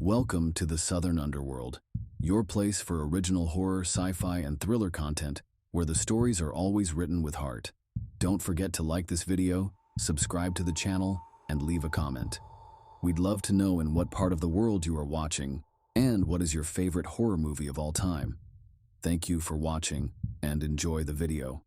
Welcome to the Southern Underworld, your place for original horror, sci-fi, and thriller content where the stories are always written with heart. Don't forget to like this video, subscribe to the channel, and leave a comment. We'd love to know in what part of the world you are watching and what is your favorite horror movie of all time. Thank you for watching and enjoy the video.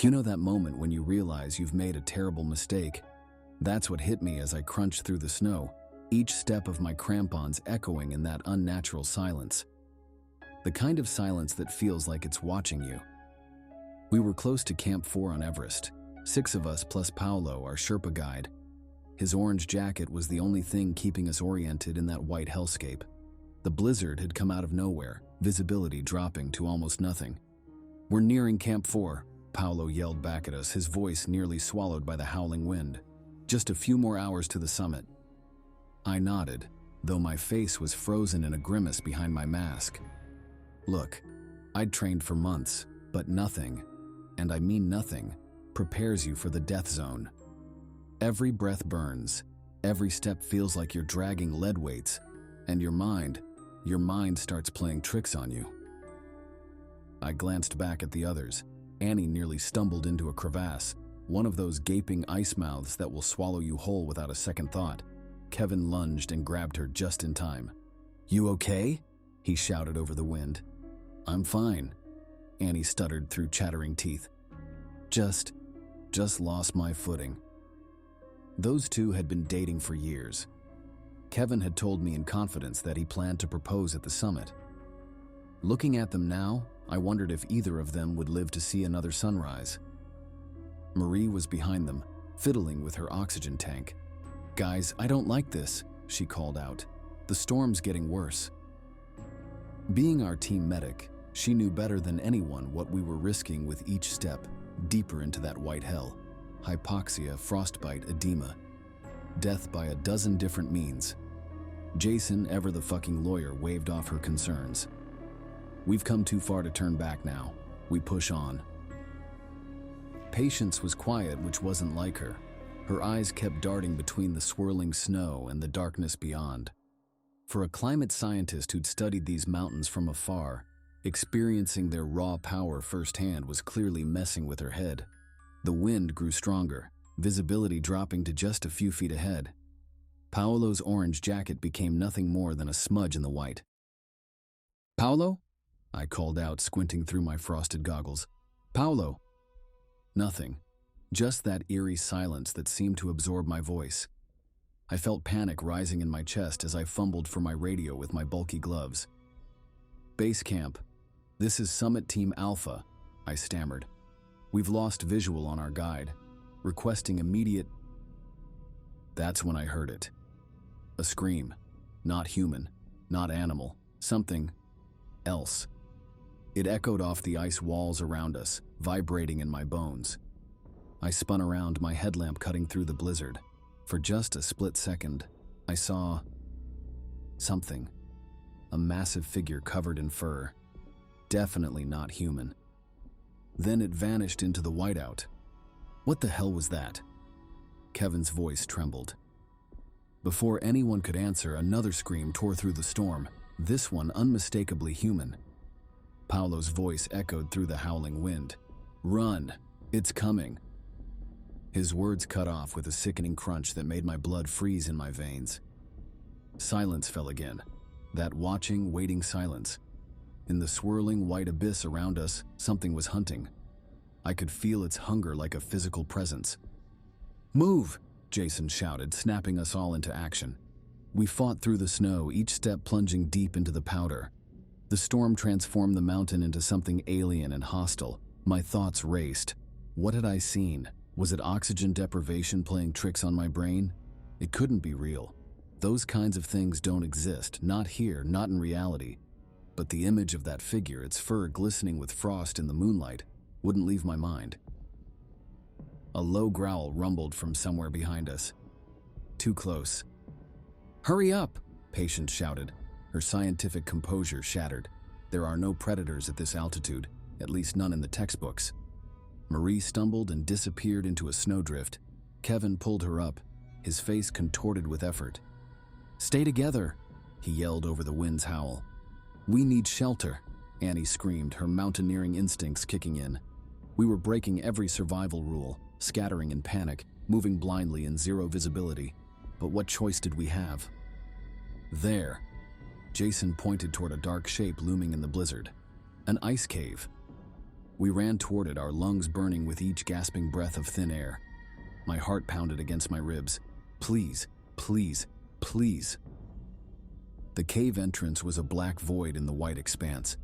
You know that moment when you realize you've made a terrible mistake? That's what hit me as I crunched through the snow, each step of my crampons echoing in that unnatural silence. The kind of silence that feels like it's watching you. We were close to Camp 4 on Everest, 6 of us plus Paolo, our Sherpa guide. His orange jacket was the only thing keeping us oriented in that white hellscape. The blizzard had come out of nowhere, visibility dropping to almost nothing. "We're nearing Camp 4. Paolo yelled back at us, his voice nearly swallowed by the howling wind. "Just a few more hours to the summit." I nodded, though my face was frozen in a grimace behind my mask. Look, I'd trained for months, but nothing, and I mean nothing, prepares you for the death zone. Every breath burns, every step feels like you're dragging lead weights, and your mind starts playing tricks on you. I glanced back at the others. Annie nearly stumbled into a crevasse, one of those gaping ice mouths that will swallow you whole without a second thought. Kevin lunged and grabbed her just in time. "You okay?" he shouted over the wind. "I'm fine," Annie stuttered through chattering teeth. Just lost my footing." Those two had been dating for years. Kevin had told me in confidence that he planned to propose at the summit. Looking at them now, I wondered if either of them would live to see another sunrise. Marie was behind them, fiddling with her oxygen tank. "Guys, I don't like this," she called out. "The storm's getting worse." Being our team medic, she knew better than anyone what we were risking with each step, deeper into that white hell. Hypoxia, frostbite, edema. Death by a dozen different means. Jason, ever the fucking lawyer, waved off her concerns. "We've come too far to turn back now. We push on." Patience was quiet, which wasn't like her. Her eyes kept darting between the swirling snow and the darkness beyond. For a climate scientist who'd studied these mountains from afar, experiencing their raw power firsthand was clearly messing with her head. The wind grew stronger, visibility dropping to just a few feet ahead. Paolo's orange jacket became nothing more than a smudge in the white. "Paolo?" I called out, squinting through my frosted goggles. "Paolo!" Nothing. Just that eerie silence that seemed to absorb my voice. I felt panic rising in my chest as I fumbled for my radio with my bulky gloves. "Base camp. This is Summit Team Alpha," I stammered. "We've lost visual on our guide. Requesting immediate..." That's when I heard it. A scream. Not human. Not animal. Something else. It echoed off the ice walls around us, vibrating in my bones. I spun around, my headlamp cutting through the blizzard. For just a split second, I saw something. A massive figure covered in fur. Definitely not human. Then it vanished into the whiteout. What the hell was that? Kevin's voice trembled. Before anyone could answer, another scream tore through the storm, this one unmistakably human. Paolo's voice echoed through the howling wind. "Run! It's coming!" His words cut off with a sickening crunch that made my blood freeze in my veins. Silence fell again. That watching, waiting silence. In the swirling white abyss around us, something was hunting. I could feel its hunger like a physical presence. "Move!" Jason shouted, snapping us all into action. We fought through the snow, each step plunging deep into the powder. The storm transformed the mountain into something alien and hostile. My thoughts raced. What had I seen? Was it oxygen deprivation playing tricks on my brain? It couldn't be real. Those kinds of things don't exist, not here, not in reality. but the image of that figure, its fur glistening with frost in the moonlight, wouldn't leave my mind. A low growl rumbled from somewhere behind us. Too close. "Hurry up!" Patience shouted, her scientific composure shattered. There are no predators at this altitude, at least none in the textbooks. Marie stumbled and disappeared into a snowdrift. Kevin pulled her up, his face contorted with effort. "Stay together," he yelled over the wind's howl. "We need shelter," Annie screamed, her mountaineering instincts kicking in. We were breaking every survival rule, scattering in panic, moving blindly in zero visibility. But what choice did we have? There. Jason pointed toward a dark shape looming in the blizzard. An ice cave. We ran toward it, our lungs burning with each gasping breath of thin air. My heart pounded against my ribs. Please, please, please. The cave entrance was a black void in the white expanse.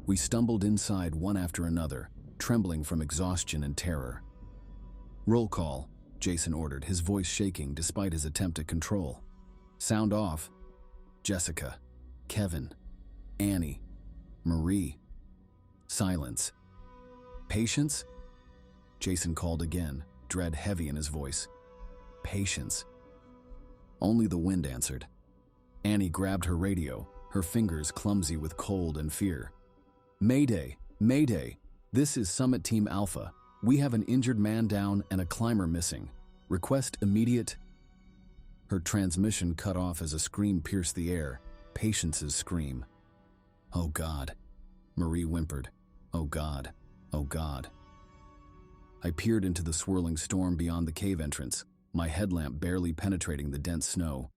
We stumbled inside one after another, trembling from exhaustion and terror. "Roll call," Jason ordered, his voice shaking despite his attempt at control. "Sound off." Jessica, Kevin, Annie, Marie. Silence. "Patience?" Jason called again, dread heavy in his voice. "Patience." Only the wind answered. Annie grabbed her radio, her fingers clumsy with cold and fear. "Mayday! Mayday! This is Summit Team Alpha. We have an injured man down and a climber missing. Request immediate..." Her transmission cut off as a scream pierced the air, Patience's scream. "Oh God," Marie whimpered. "Oh God, oh God." I peered into the swirling storm beyond the cave entrance, my headlamp barely penetrating the dense snow.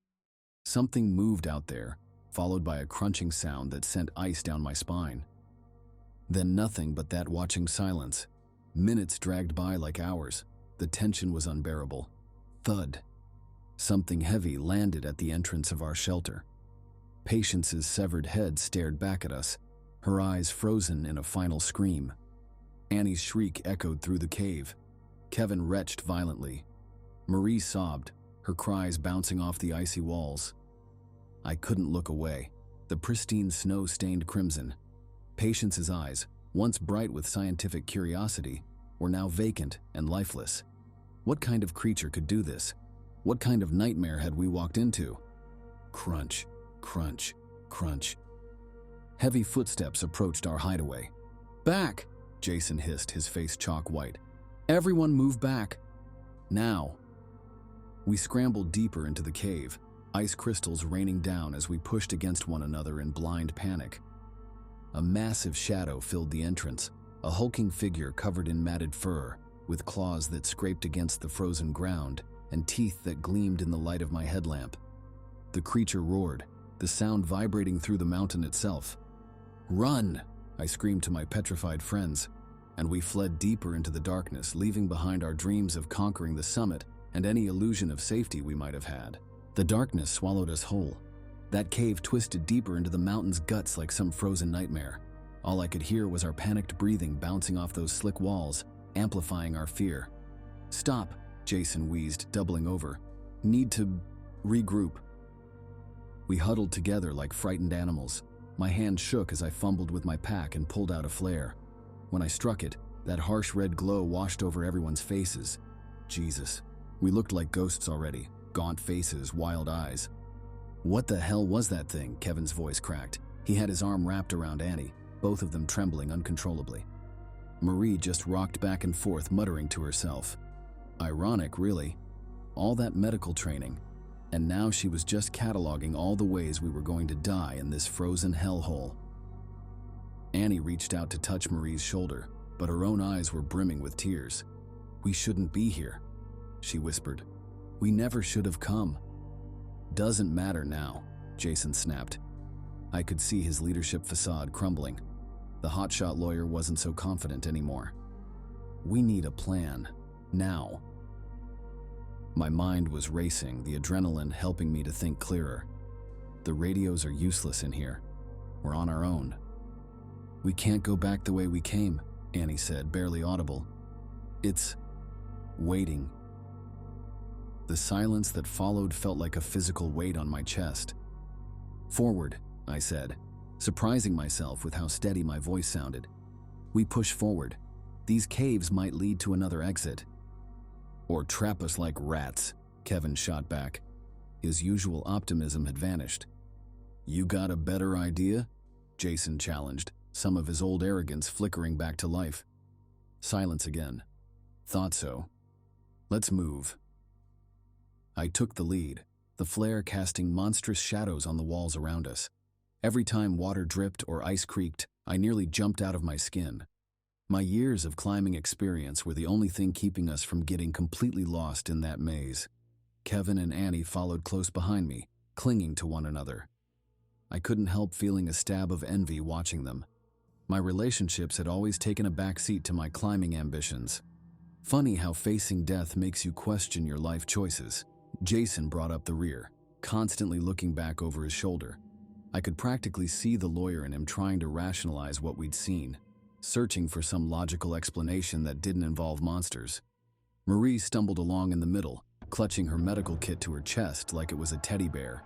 Something moved out there, followed by a crunching sound that sent ice down my spine. Then nothing but that watching silence. Minutes dragged by like hours. The tension was unbearable. Thud. Something heavy landed at the entrance of our shelter. Patience's severed head stared back at us, her eyes frozen in a final scream. Annie's shriek echoed through the cave. Kevin retched violently. Marie sobbed, her cries bouncing off the icy walls. I couldn't look away. The pristine snow stained crimson. Patience's eyes, once bright with scientific curiosity, were now vacant and lifeless. What kind of creature could do this? What kind of nightmare had we walked into? Crunch, crunch, crunch. Heavy footsteps approached our hideaway. "Back!" Jason hissed, his face chalk white. "Everyone move back! Now!" We scrambled deeper into the cave, ice crystals raining down as we pushed against one another in blind panic. A massive shadow filled the entrance, a hulking figure covered in matted fur, with claws that scraped against the frozen ground and teeth that gleamed in the light of my headlamp. The creature roared, the sound vibrating through the mountain itself. "Run!" I screamed to my petrified friends, and we fled deeper into the darkness, leaving behind our dreams of conquering the summit and any illusion of safety we might have had. The darkness swallowed us whole. That cave twisted deeper into the mountain's guts like some frozen nightmare. All I could hear was our panicked breathing bouncing off those slick walls, amplifying our fear. "Stop," Jason wheezed, doubling over. "Need to regroup." We huddled together like frightened animals. My hand shook as I fumbled with my pack and pulled out a flare. When I struck it, that harsh red glow washed over everyone's faces. Jesus, we looked like ghosts already, gaunt faces, wild eyes. "What the hell was that thing?" Kevin's voice cracked. He had his arm wrapped around Annie, both of them trembling uncontrollably. Marie just rocked back and forth, muttering to herself. Ironic, really. All that medical training, and now she was just cataloging all the ways we were going to die in this frozen hellhole. Annie reached out to touch Marie's shoulder, but her own eyes were brimming with tears. "We shouldn't be here," she whispered. "We never should have come." "Doesn't matter now," Jason snapped. I could see his leadership facade crumbling. The hotshot lawyer wasn't so confident anymore. "We need a plan. Now." My mind was racing, the adrenaline helping me to think clearer. The radios are useless in here. We're on our own. "We can't go back the way we came," Annie said, barely audible. "It's waiting." The silence that followed felt like a physical weight on my chest. "Forward," I said. surprising myself with how steady my voice sounded. We push forward. These caves might lead to another exit. Or trap us like rats, Kevin shot back. His usual optimism had vanished. You got a better idea? Jason challenged, some of his old arrogance flickering back to life. Silence again. Thought so. Let's move. I took the lead, the flare casting monstrous shadows on the walls around us. Every time water dripped or ice creaked, I nearly jumped out of my skin. My years of climbing experience were the only thing keeping us from getting completely lost in that maze. Kevin and Annie followed close behind me, clinging to one another. I couldn't help feeling a stab of envy watching them. My relationships had always taken a back seat to my climbing ambitions. Funny how facing death makes you question your life choices. Jason brought up the rear, constantly looking back over his shoulder. I could practically see the lawyer in him trying to rationalize what we'd seen, searching for some logical explanation that didn't involve monsters. Marie stumbled along in the middle, clutching her medical kit to her chest like it was a teddy bear.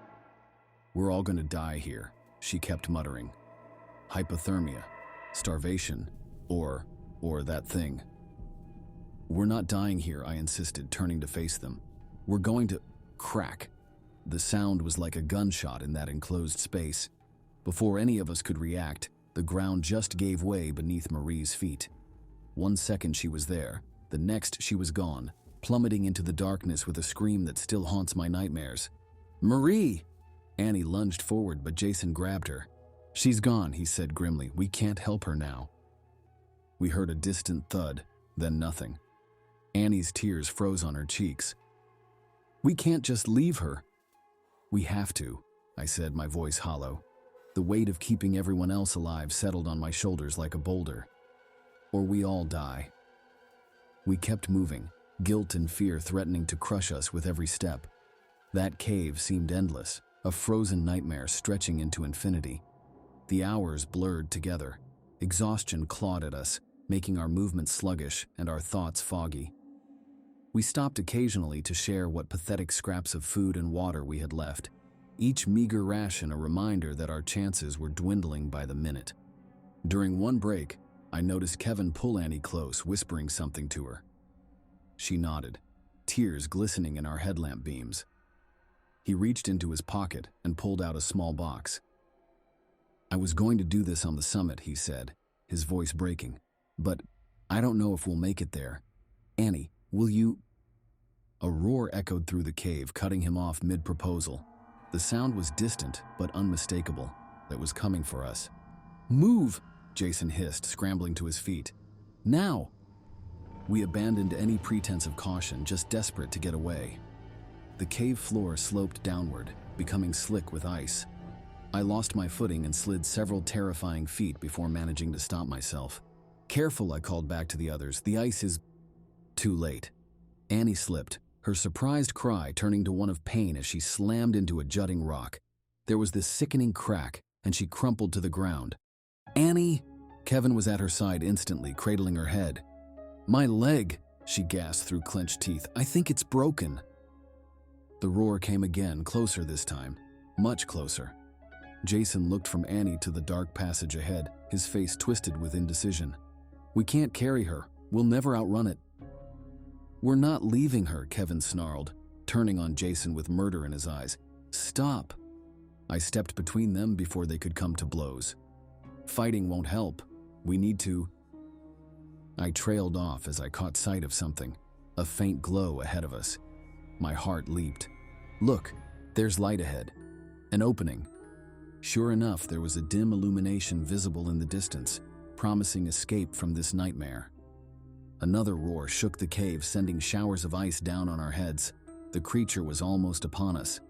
We're all gonna die here, she kept muttering. Hypothermia, starvation, or that thing. We're not dying here, I insisted, turning to face them. We're going to crack. The sound was like a gunshot in that enclosed space. Before any of us could react, the ground just gave way beneath Marie's feet. 1 second she was there, the next she was gone, plummeting into the darkness with a scream that still haunts my nightmares. Marie! Annie lunged forward, but Jason grabbed her. She's gone, he said grimly. We can't help her now. We heard a distant thud, then nothing. Annie's tears froze on her cheeks. We can't just leave her. We have to, I said, my voice hollow. The weight of keeping everyone else alive settled on my shoulders like a boulder. Or we all die. We kept moving, guilt and fear threatening to crush us with every step. That cave seemed endless, a frozen nightmare stretching into infinity. The hours blurred together. Exhaustion clawed at us, making our movements sluggish and our thoughts foggy. We stopped occasionally to share what pathetic scraps of food and water we had left, each meager ration a reminder that our chances were dwindling by the minute. During one break, I noticed Kevin pull Annie close, whispering something to her. She nodded, tears glistening in our headlamp beams. He reached into his pocket and pulled out a small box. I was going to do this on the summit, he said, his voice breaking. But I don't know if we'll make it there. Annie, will you? A roar echoed through the cave, cutting him off mid-proposal. The sound was distant, but unmistakable. It was coming for us. Move, Jason hissed, scrambling to his feet. Now! We abandoned any pretense of caution, just desperate to get away. The cave floor sloped downward, becoming slick with ice. I lost my footing and slid several terrifying feet before managing to stop myself. Careful, I called back to the others. The ice is... Too late. Annie slipped, her surprised cry turning to one of pain as she slammed into a jutting rock. There was this sickening crack, and she crumpled to the ground. Annie! Kevin was at her side instantly, cradling her head. My leg, she gasped through clenched teeth. I think it's broken. The roar came again, closer this time, much closer. Jason looked from Annie to the dark passage ahead, his face twisted with indecision. We can't carry her. We'll never outrun it. We're not leaving her, Kevin snarled, turning on Jason with murder in his eyes. Stop. I stepped between them before they could come to blows. Fighting won't help. We need to... I trailed off as I caught sight of something, a faint glow ahead of us. My heart leaped. Look, there's light ahead. An opening. Sure enough, there was a dim illumination visible in the distance, promising escape from this nightmare. Another roar shook the cave, sending showers of ice down on our heads. The creature was almost upon us.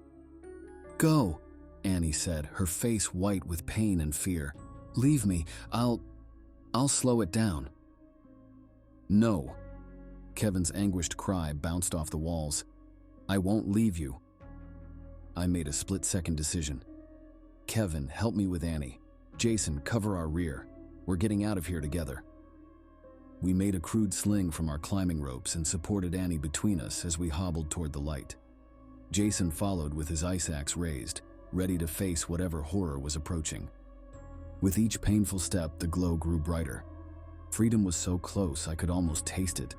Go, Annie said, her face white with pain and fear. Leave me. I'll slow it down. No. Kevin's anguished cry bounced off the walls. I won't leave you. I made a split-second decision. Kevin, help me with Annie. Jason, cover our rear. We're getting out of here together. We made a crude sling from our climbing ropes and supported Annie between us as we hobbled toward the light. Jason followed with his ice axe raised, ready to face whatever horror was approaching. With each painful step, the glow grew brighter. Freedom was so close I could almost taste it.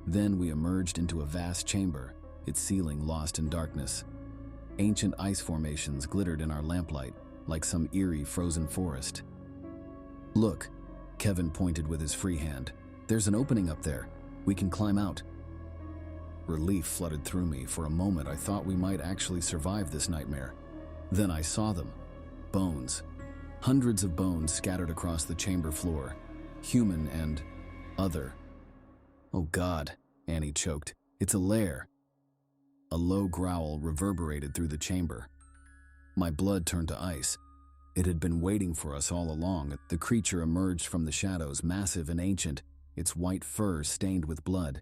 Then we emerged into a vast chamber, its ceiling lost in darkness. Ancient ice formations glittered in our lamplight, like some eerie frozen forest. "Look," Kevin pointed with his free hand. "There's an opening up there. We can climb out." Relief flooded through me. For a moment, I thought we might actually survive this nightmare. Then I saw them. Bones. Hundreds of bones scattered across the chamber floor. Human and other. "Oh God," Annie choked. "It's a lair." A low growl reverberated through the chamber. My blood turned to ice. It had been waiting for us all along. The creature emerged from the shadows, massive and ancient, its white fur stained with blood.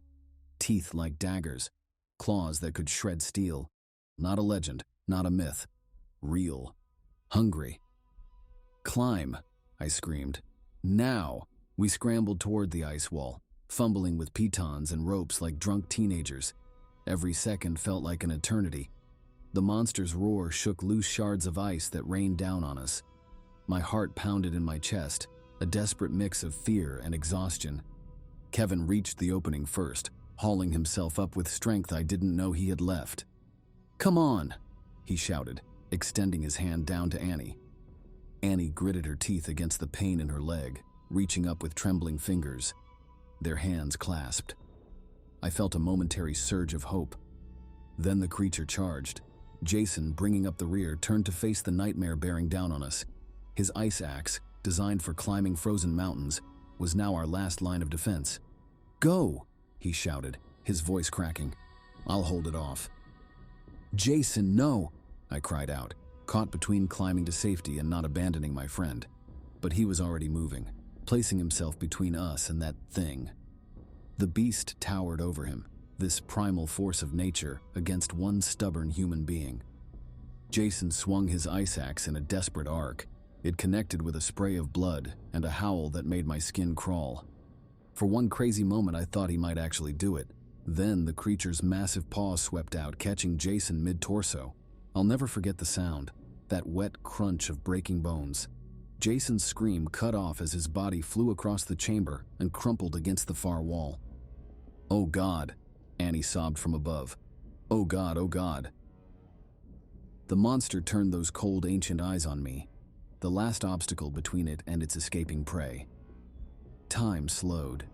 Teeth like daggers. Claws that could shred steel. Not a legend, not a myth. Real. Hungry. "Climb," I screamed. "Now!" We scrambled toward the ice wall, fumbling with pitons and ropes like drunk teenagers. Every second felt like an eternity. The monster's roar shook loose shards of ice that rained down on us. My heart pounded in my chest, a desperate mix of fear and exhaustion. Kevin reached the opening first, hauling himself up with strength I didn't know he had left. "Come on," he shouted, extending his hand down to Annie. Annie gritted her teeth against the pain in her leg, reaching up with trembling fingers. Their hands clasped. I felt a momentary surge of hope. Then the creature charged. Jason, bringing up the rear, turned to face the nightmare bearing down on us. His ice axe, designed for climbing frozen mountains, was now our last line of defense. "Go!" he shouted, his voice cracking. "I'll hold it off." "Jason, no!" I cried out, caught between climbing to safety and not abandoning my friend. But he was already moving, placing himself between us and that thing. The beast towered over him, this primal force of nature against one stubborn human being. Jason swung his ice axe in a desperate arc. It connected with a spray of blood and a howl that made my skin crawl. For one crazy moment, I thought he might actually do it. Then the creature's massive paw swept out, catching Jason mid-torso. I'll never forget the sound, that wet crunch of breaking bones. Jason's scream cut off as his body flew across the chamber and crumpled against the far wall. "Oh God," Annie sobbed from above. "Oh God, oh God." The monster turned those cold, ancient eyes on me, the last obstacle between it and its escaping prey. Time slowed.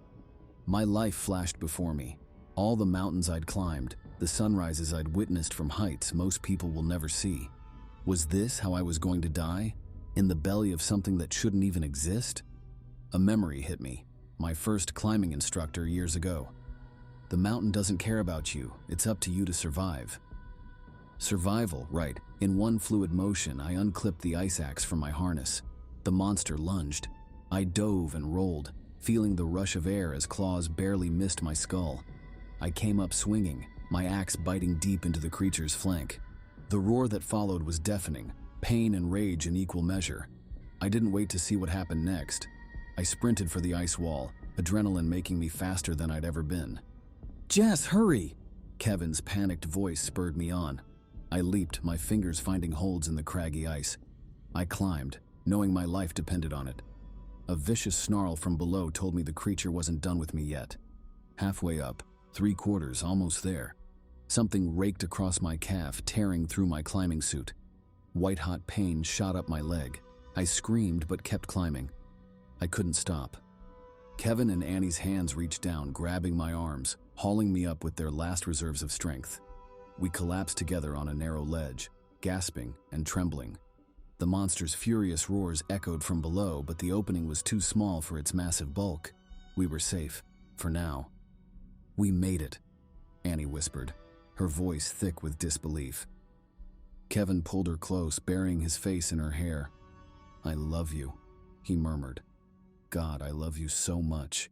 My life flashed before me. All the mountains I'd climbed, the sunrises I'd witnessed from heights most people will never see. Was this how I was going to die? In the belly of something that shouldn't even exist? A memory hit me, my first climbing instructor years ago. "The mountain doesn't care about you, it's up to you to survive." Survival, right. In one fluid motion, I unclipped the ice axe from my harness. The monster lunged. I dove and rolled, feeling the rush of air as claws barely missed my skull. I came up swinging, my axe biting deep into the creature's flank. The roar that followed was deafening, pain and rage in equal measure. I didn't wait to see what happened next. I sprinted for the ice wall, adrenaline making me faster than I'd ever been. "Jess, hurry!" Kevin's panicked voice spurred me on. I leaped, my fingers finding holds in the craggy ice. I climbed, knowing my life depended on it. A vicious snarl from below told me the creature wasn't done with me yet. Halfway up, 3/4, almost there. Something raked across my calf, tearing through my climbing suit. White-hot pain shot up my leg. I screamed but kept climbing. I couldn't stop. Kevin and Annie's hands reached down, grabbing my arms, hauling me up with their last reserves of strength. We collapsed together on a narrow ledge, gasping and trembling. The monster's furious roars echoed from below, but the opening was too small for its massive bulk. We were safe, for now. "We made it," Annie whispered, her voice thick with disbelief. Kevin pulled her close, burying his face in her hair. "I love you," he murmured. "God, I love you so much."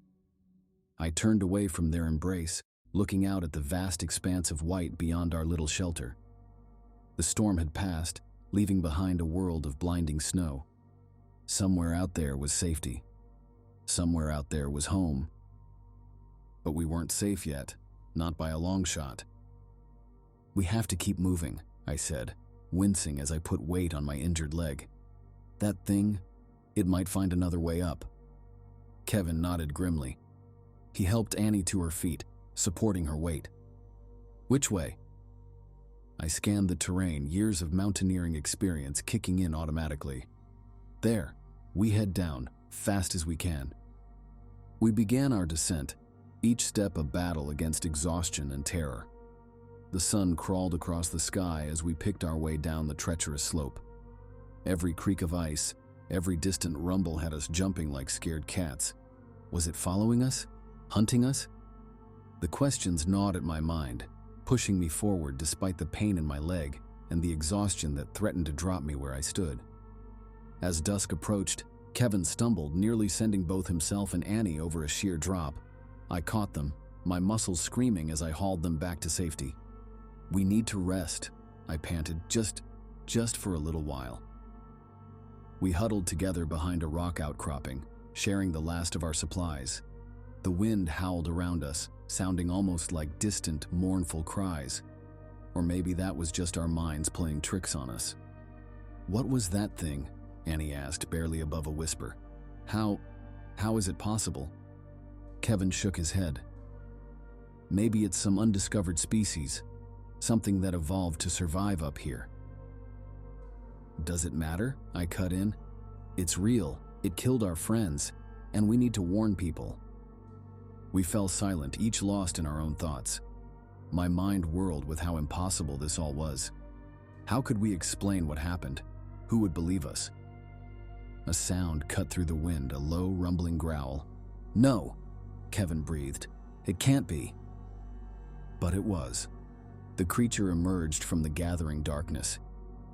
I turned away from their embrace, looking out at the vast expanse of white beyond our little shelter. The storm had passed, leaving behind a world of blinding snow. Somewhere out there was safety. Somewhere out there was home. But we weren't safe yet, not by a long shot. "We have to keep moving," I said, wincing as I put weight on my injured leg. "That thing, It might find another way up. Kevin nodded grimly. He helped Annie to her feet, supporting her weight. Which way? I scanned the terrain, years of mountaineering experience kicking in automatically. There, we head down, fast as we can. We began our descent, each step a battle against exhaustion and terror. The sun crawled across the sky as we picked our way down the treacherous slope. Every creak of ice, every distant rumble had us jumping like scared cats. Was it following us? Hunting us? The questions gnawed at my mind, pushing me forward despite the pain in my leg and the exhaustion that threatened to drop me where I stood. As dusk approached, Kevin stumbled, nearly sending both himself and Annie over a sheer drop. I caught them, my muscles screaming as I hauled them back to safety. We need to rest, I panted, just for a little while. We huddled together behind a rock outcropping, sharing the last of our supplies. The wind howled around us, sounding almost like distant, mournful cries. Or maybe that was just our minds playing tricks on us. What was that thing? Annie asked, barely above a whisper. How is it possible? Kevin shook his head. Maybe it's some undiscovered species, something that evolved to survive up here. Does it matter? I cut in. It's real, it killed our friends, and we need to warn people. We fell silent, each lost in our own thoughts. My mind whirled with how impossible this all was. How could we explain what happened? Who would believe us? A sound cut through the wind, a low, rumbling growl. No, Kevin breathed. It can't be. But it was. The creature emerged from the gathering darkness,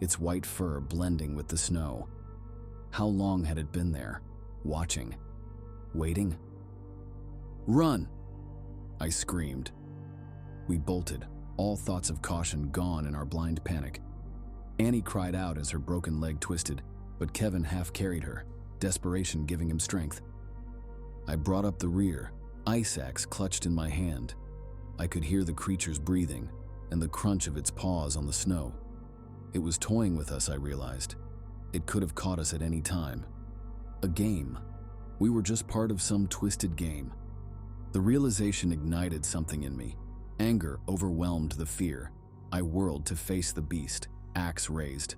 its white fur blending with the snow. How long had it been there, watching, waiting? Run! I screamed. We bolted, all thoughts of caution gone in our blind panic. Annie cried out as her broken leg twisted, but Kevin half carried her, desperation giving him strength. I brought up the rear, ice axe clutched in my hand. I could hear the creature's breathing and the crunch of its paws on the snow. It was toying with us, I realized. It could have caught us at any time. A game. We were just part of some twisted game. The realization ignited something in me. Anger overwhelmed the fear. I whirled to face the beast, axe raised.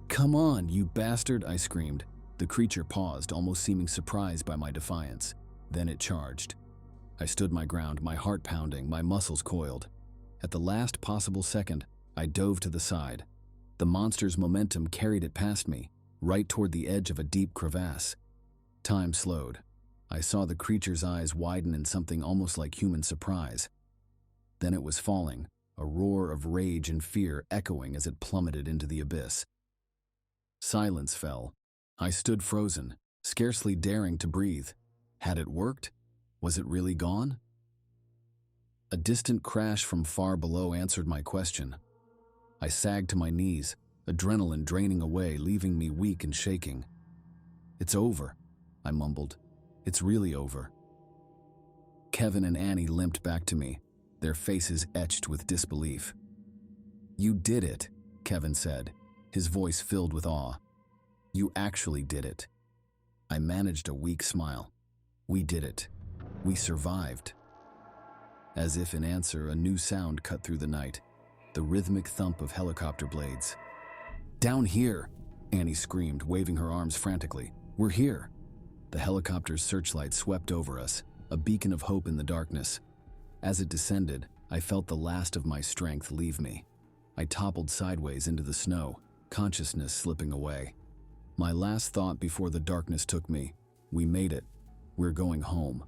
Come on, you bastard, I screamed. The creature paused, almost seeming surprised by my defiance. Then it charged. I stood my ground, my heart pounding, my muscles coiled. At the last possible second, I dove to the side. The monster's momentum carried it past me, right toward the edge of a deep crevasse. Time slowed. I saw the creature's eyes widen in something almost like human surprise. Then it was falling, a roar of rage and fear echoing as it plummeted into the abyss. Silence fell. I stood frozen, scarcely daring to breathe. Had it worked? Was it really gone? A distant crash from far below answered my question. I sagged to my knees, adrenaline draining away, leaving me weak and shaking. It's over, I mumbled. It's really over. Kevin and Annie limped back to me, their faces etched with disbelief. You did it, Kevin said, his voice filled with awe. You actually did it. I managed a weak smile. We did it. We survived. As if in answer, a new sound cut through the night, the rhythmic thump of helicopter blades. Down here, Annie screamed, waving her arms frantically. We're here. The helicopter's searchlight swept over us, a beacon of hope in the darkness. As it descended, I felt the last of my strength leave me. I toppled sideways into the snow, consciousness slipping away. My last thought before the darkness took me, we made it. We're going home.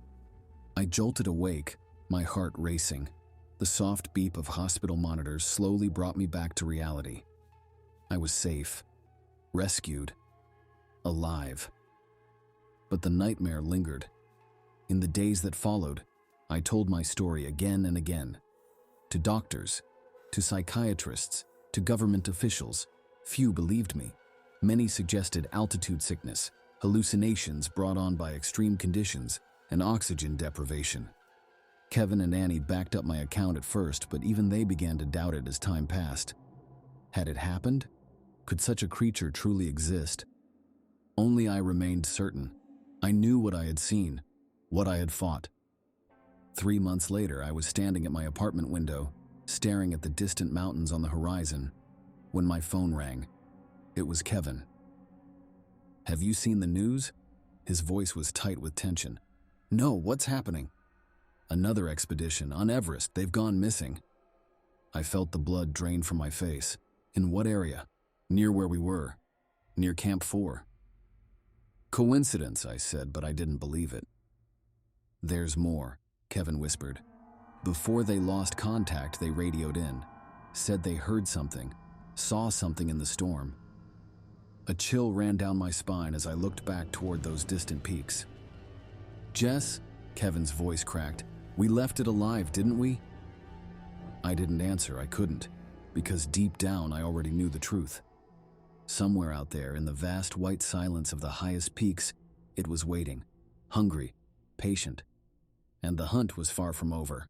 I jolted awake, my heart racing. The soft beep of hospital monitors slowly brought me back to reality. I was safe, rescued, alive. But the nightmare lingered. In the days that followed, I told my story again and again. To doctors, to psychiatrists, to government officials. Few believed me. Many suggested altitude sickness, hallucinations brought on by extreme conditions, and oxygen deprivation. Kevin and Annie backed up my account at first, but even they began to doubt it as time passed. Had it happened? Could such a creature truly exist? Only I remained certain. I knew what I had seen, what I had fought. 3 months later, I was standing at my apartment window, staring at the distant mountains on the horizon, when my phone rang. It was Kevin. "Have you seen the news?" His voice was tight with tension. "No, what's happening?" "Another expedition, on Everest. They've gone missing." I felt the blood drain from my face. "In what area?" "Near where we were. Near Camp 4. "Coincidence," I said, but I didn't believe it. "There's more," Kevin whispered. "Before they lost contact, they radioed in. Said they heard something, saw something in the storm." A chill ran down my spine as I looked back toward those distant peaks. "Jess," Kevin's voice cracked, "we left it alive, didn't we?" I didn't answer. I couldn't, because deep down I already knew the truth. Somewhere out there in the vast white silence of the highest peaks, it was waiting, hungry, patient, and the hunt was far from over.